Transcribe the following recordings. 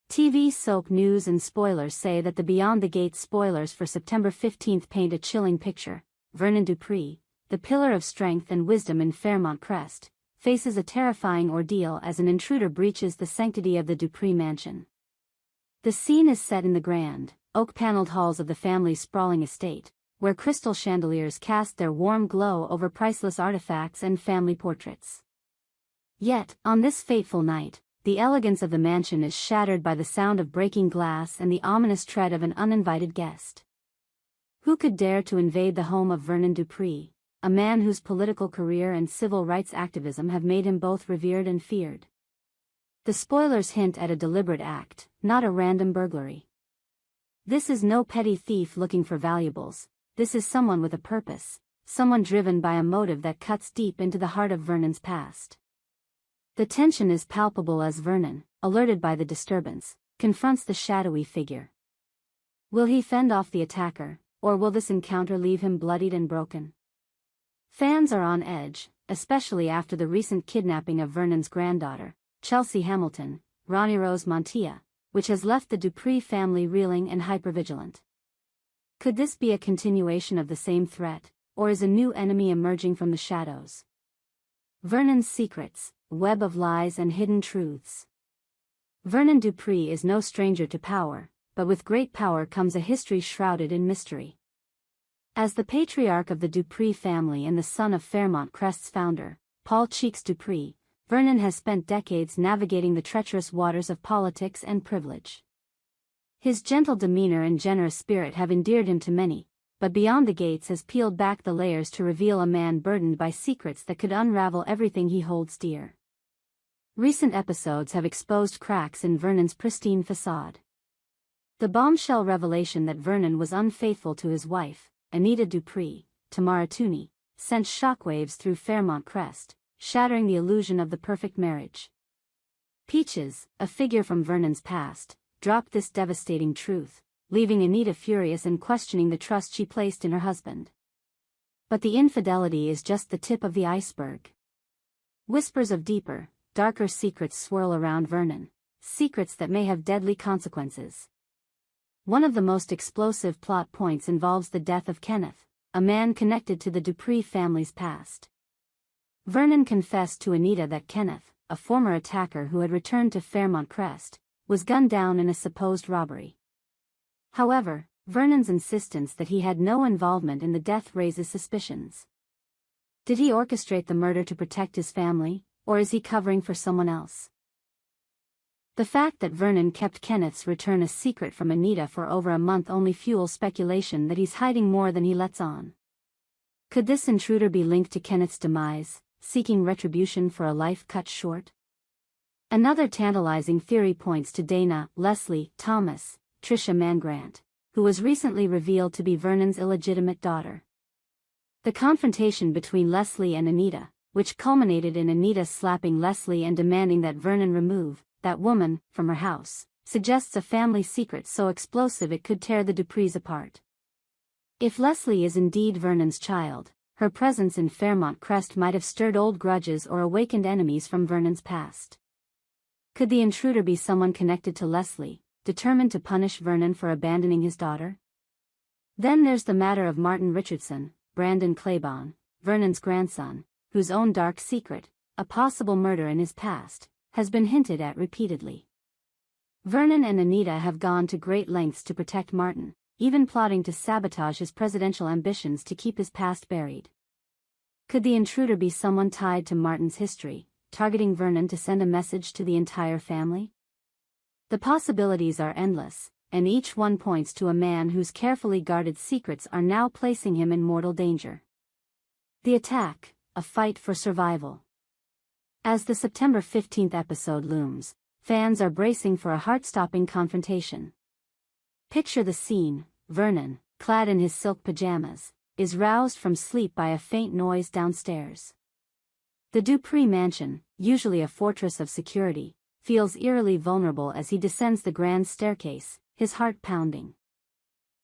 TV soap news and spoilers say that the Beyond the Gates spoilers for September 15 paint a chilling picture. Vernon Dupri, the pillar of strength and wisdom in Fairmont Crest, faces a terrifying ordeal as an intruder breaches the sanctity of the Dupri mansion. The scene is set in the grand, oak-paneled halls of the family's sprawling estate, where crystal chandeliers cast their warm glow over priceless artifacts and family portraits. Yet, on this fateful night, the elegance of the mansion is shattered by the sound of breaking glass and the ominous tread of an uninvited guest. Who could dare to invade the home of Vernon Dupri, a man whose political career and civil rights activism have made him both revered and feared? The spoilers hint at a deliberate act, not a random burglary. This is no petty thief looking for valuables. This is someone with a purpose, someone driven by a motive that cuts deep into the heart of Vernon's past. The tension is palpable as Vernon, alerted by the disturbance, confronts the shadowy figure. Will he fend off the attacker, or will this encounter leave him bloodied and broken? Fans are on edge, especially after the recent kidnapping of Vernon's granddaughter, Chelsea Hamilton, Ronnie Rose Montilla, which has left the Dupri family reeling and hypervigilant. Could this be a continuation of the same threat, or is a new enemy emerging from the shadows? Vernon's secrets, web of lies and hidden truths. Vernon Dupri is no stranger to power, but with great power comes a history shrouded in mystery. As the patriarch of the Dupri family and the son of Fairmont Crest's founder, Paul Cheeks Dupri, Vernon has spent decades navigating the treacherous waters of politics and privilege. His gentle demeanor and generous spirit have endeared him to many, but Beyond the Gates has peeled back the layers to reveal a man burdened by secrets that could unravel everything he holds dear. Recent episodes have exposed cracks in Vernon's pristine facade. The bombshell revelation that Vernon was unfaithful to his wife, Anita Dupri, Tamara Tooney, sent shockwaves through Fairmont Crest, shattering the illusion of the perfect marriage. Peaches, a figure from Vernon's past, dropped this devastating truth, leaving Anita furious and questioning the trust she placed in her husband. But the infidelity is just the tip of the iceberg. Whispers of deeper, darker secrets swirl around Vernon, secrets that may have deadly consequences. One of the most explosive plot points involves the death of Kenneth, a man connected to the Dupri family's past. Vernon confessed to Anita that Kenneth, a former attacker who had returned to Fairmont Crest, was gunned down in a supposed robbery. However, Vernon's insistence that he had no involvement in the death raises suspicions. Did he orchestrate the murder to protect his family, or is he covering for someone else? The fact that Vernon kept Kenneth's return a secret from Anita for over a month only fuels speculation that he's hiding more than he lets on. Could this intruder be linked to Kenneth's demise, seeking retribution for a life cut short? Another tantalizing theory points to Dana, Leslie, Thomas, Tricia Mangrant, who was recently revealed to be Vernon's illegitimate daughter. The confrontation between Leslie and Anita, which culminated in Anita slapping Leslie and demanding that Vernon remove that woman from her house, suggests a family secret so explosive it could tear the Dupris apart. If Leslie is indeed Vernon's child, her presence in Fairmont Crest might have stirred old grudges or awakened enemies from Vernon's past. Could the intruder be someone connected to Leslie, determined to punish Vernon for abandoning his daughter? Then there's the matter of Martin Richardson, Brandon Claiborne, Vernon's grandson, whose own dark secret, a possible murder in his past, has been hinted at repeatedly. Vernon and Anita have gone to great lengths to protect Martin, even plotting to sabotage his presidential ambitions to keep his past buried. Could the intruder be someone tied to Martin's history, targeting Vernon to send a message to the entire family? The possibilities are endless, and each one points to a man whose carefully guarded secrets are now placing him in mortal danger. The attack, a fight for survival. As the September 15 episode looms, fans are bracing for a heart-stopping confrontation. Picture the scene: Vernon, clad in his silk pajamas, is roused from sleep by a faint noise downstairs. The Dupri mansion, usually a fortress of security, feels eerily vulnerable as he descends the grand staircase, his heart pounding.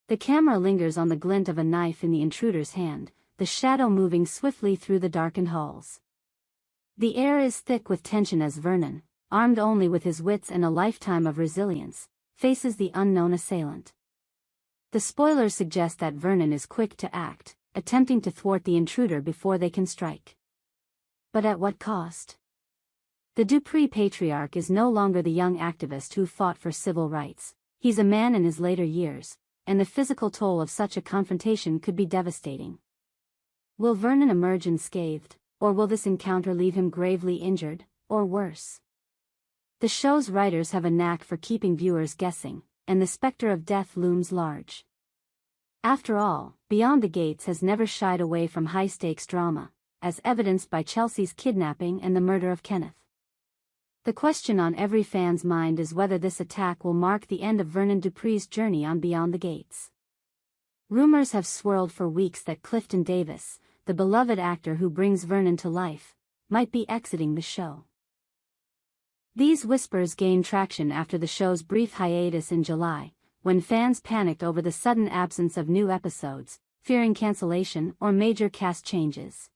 The camera lingers on the glint of a knife in the intruder's hand, the shadow moving swiftly through the darkened halls. The air is thick with tension as Vernon, armed only with his wits and a lifetime of resilience, faces the unknown assailant. The spoilers suggest that Vernon is quick to act, attempting to thwart the intruder before they can strike. But at what cost? The Dupri patriarch is no longer the young activist who fought for civil rights. He's a man in his later years, and the physical toll of such a confrontation could be devastating. Will Vernon emerge unscathed, or will this encounter leave him gravely injured, or worse? The show's writers have a knack for keeping viewers guessing, and the specter of death looms large. After all, Beyond the Gates has never shied away from high-stakes drama, as evidenced by Chelsea's kidnapping and the murder of Kenneth. The question on every fan's mind is whether this attack will mark the end of Vernon Dupri's journey on Beyond the Gates. Rumors have swirled for weeks that Clifton Davis, the beloved actor who brings Vernon to life, might be exiting the show. These whispers gained traction after the show's brief hiatus in July, when fans panicked over the sudden absence of new episodes, fearing cancellation or major cast changes.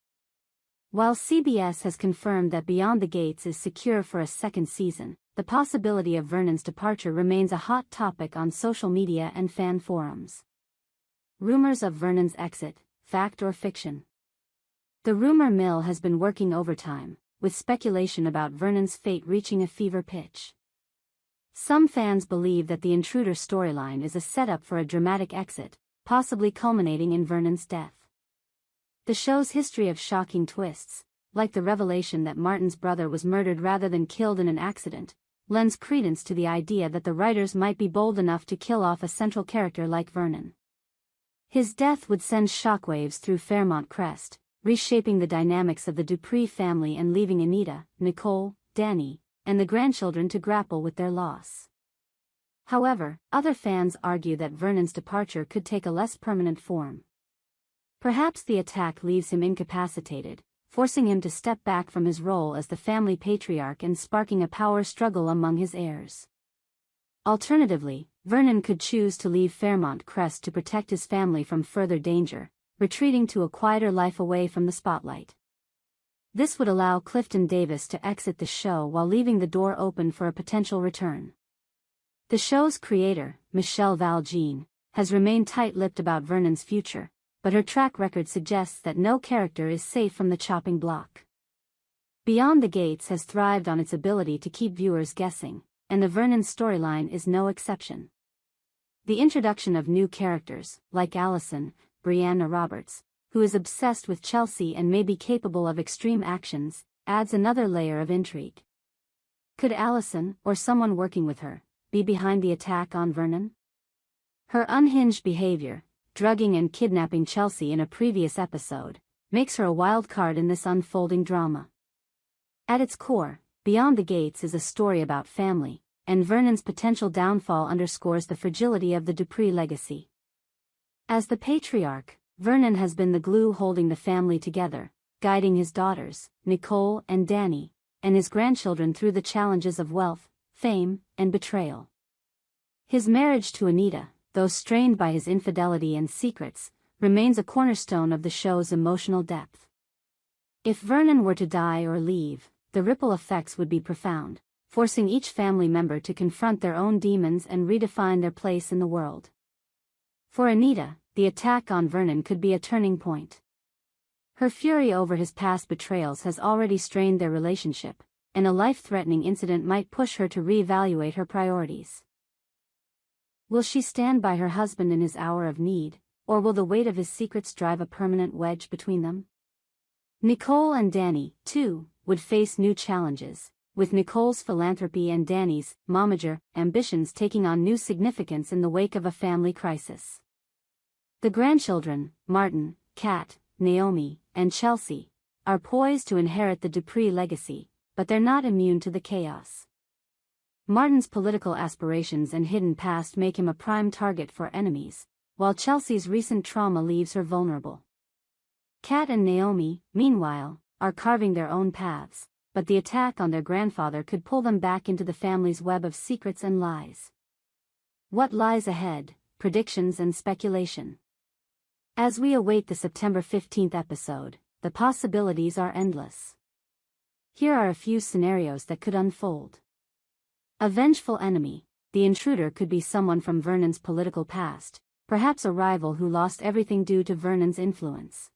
While CBS has confirmed that Beyond the Gates is secure for a second season, the possibility of Vernon's departure remains a hot topic on social media and fan forums. Rumors of Vernon's exit, fact or fiction? The rumor mill has been working overtime, with speculation about Vernon's fate reaching a fever pitch. Some fans believe that the intruder storyline is a setup for a dramatic exit, possibly culminating in Vernon's death. The show's history of shocking twists, like the revelation that Martin's brother was murdered rather than killed in an accident, lends credence to the idea that the writers might be bold enough to kill off a central character like Vernon. His death would send shockwaves through Fairmont Crest, reshaping the dynamics of the Dupri family and leaving Anita, Nicole, Danny, and the grandchildren to grapple with their loss. However, other fans argue that Vernon's departure could take a less permanent form. Perhaps the attack leaves him incapacitated, forcing him to step back from his role as the family patriarch and sparking a power struggle among his heirs. Alternatively, Vernon could choose to leave Fairmont Crest to protect his family from further danger, retreating to a quieter life away from the spotlight. This would allow Clifton Davis to exit the show while leaving the door open for a potential return. The show's creator, Michelle Val-Jean, has remained tight-lipped about Vernon's future, but her track record suggests that no character is safe from the chopping block. Beyond the Gates has thrived on its ability to keep viewers guessing, and the Vernon storyline is no exception. The introduction of new characters, like Allison, Brianna Roberts, who is obsessed with Chelsea and may be capable of extreme actions, adds another layer of intrigue. Could Allison, or someone working with her, be behind the attack on Vernon? Her unhinged behavior, drugging and kidnapping Chelsea in a previous episode, makes her a wild card in this unfolding drama. At its core, Beyond the Gates is a story about family, and Vernon's potential downfall underscores the fragility of the Dupri legacy. As the patriarch, Vernon has been the glue holding the family together, guiding his daughters, Nicole and Danny, and his grandchildren through the challenges of wealth, fame, and betrayal. His marriage to Anita, though strained by his infidelity and secrets, remains a cornerstone of the show's emotional depth. If Vernon were to die or leave, the ripple effects would be profound, forcing each family member to confront their own demons and redefine their place in the world. For Anita, the attack on Vernon could be a turning point. Her fury over his past betrayals has already strained their relationship, and a life-threatening incident might push her to reevaluate her priorities. Will she stand by her husband in his hour of need, or will the weight of his secrets drive a permanent wedge between them? Nicole and Danny, too, would face new challenges, with Nicole's philanthropy and Danny's momager ambitions taking on new significance in the wake of a family crisis. The grandchildren, Martin, Kat, Naomi, and Chelsea, are poised to inherit the Dupri legacy, but they're not immune to the chaos. Martin's political aspirations and hidden past make him a prime target for enemies, while Chelsea's recent trauma leaves her vulnerable. Kat and Naomi, meanwhile, are carving their own paths, but the attack on their grandfather could pull them back into the family's web of secrets and lies. What lies ahead? Predictions and speculation. As we await the September 15th episode, the possibilities are endless. Here are a few scenarios that could unfold. A vengeful enemy. The intruder could be someone from Vernon's political past, perhaps a rival who lost everything due to Vernon's influence.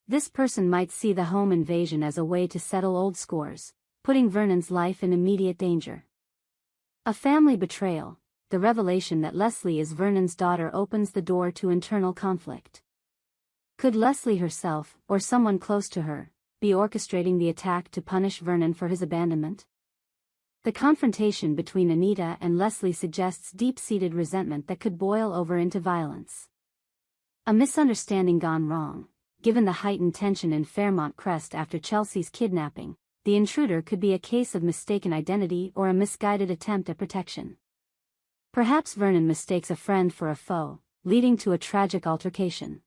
This person might see the home invasion as a way to settle old scores, putting Vernon's life in immediate danger. A family betrayal. The revelation that Leslie is Vernon's daughter opens the door to internal conflict. Could Leslie herself, or someone close to her, be orchestrating the attack to punish Vernon for his abandonment? The confrontation between Anita and Leslie suggests deep-seated resentment that could boil over into violence. A misunderstanding gone wrong. Given the heightened tension in Fairmont Crest after Chelsea's kidnapping, the intruder could be a case of mistaken identity or a misguided attempt at protection. Perhaps Vernon mistakes a friend for a foe, leading to a tragic altercation.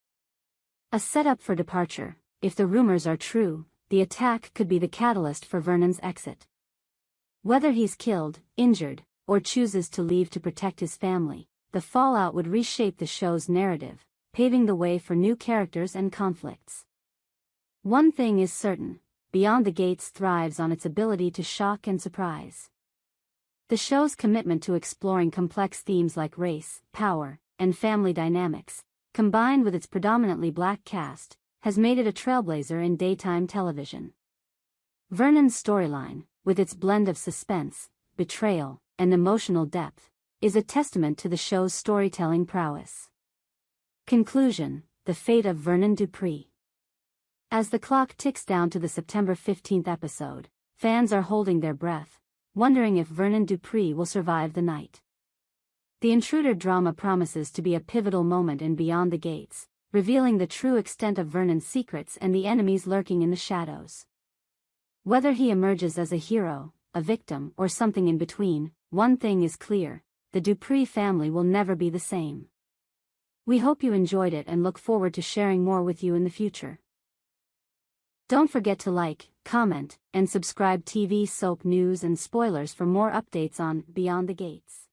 A setup for departure. If the rumors are true, the attack could be the catalyst for Vernon's exit. Whether he's killed, injured, or chooses to leave to protect his family, the fallout would reshape the show's narrative, paving the way for new characters and conflicts. One thing is certain, Beyond the Gates thrives on its ability to shock and surprise. The show's commitment to exploring complex themes like race, power, and family dynamics, combined with its predominantly black cast, has made it a trailblazer in daytime television. Vernon's storyline, with its blend of suspense, betrayal, and emotional depth, is a testament to the show's storytelling prowess. Conclusion: the fate of Vernon Dupri. As the clock ticks down to the September 15th episode, fans are holding their breath, wondering if Vernon Dupri will survive the night. The intruder drama promises to be a pivotal moment in Beyond the Gates, revealing the true extent of Vernon's secrets and the enemies lurking in the shadows. Whether he emerges as a hero, a victim, or something in between, one thing is clear: the Dupri family will never be the same. We hope you enjoyed it and look forward to sharing more with you in the future. Don't forget to like, comment, and subscribe. TV soap news and spoilers for more updates on Beyond the Gates.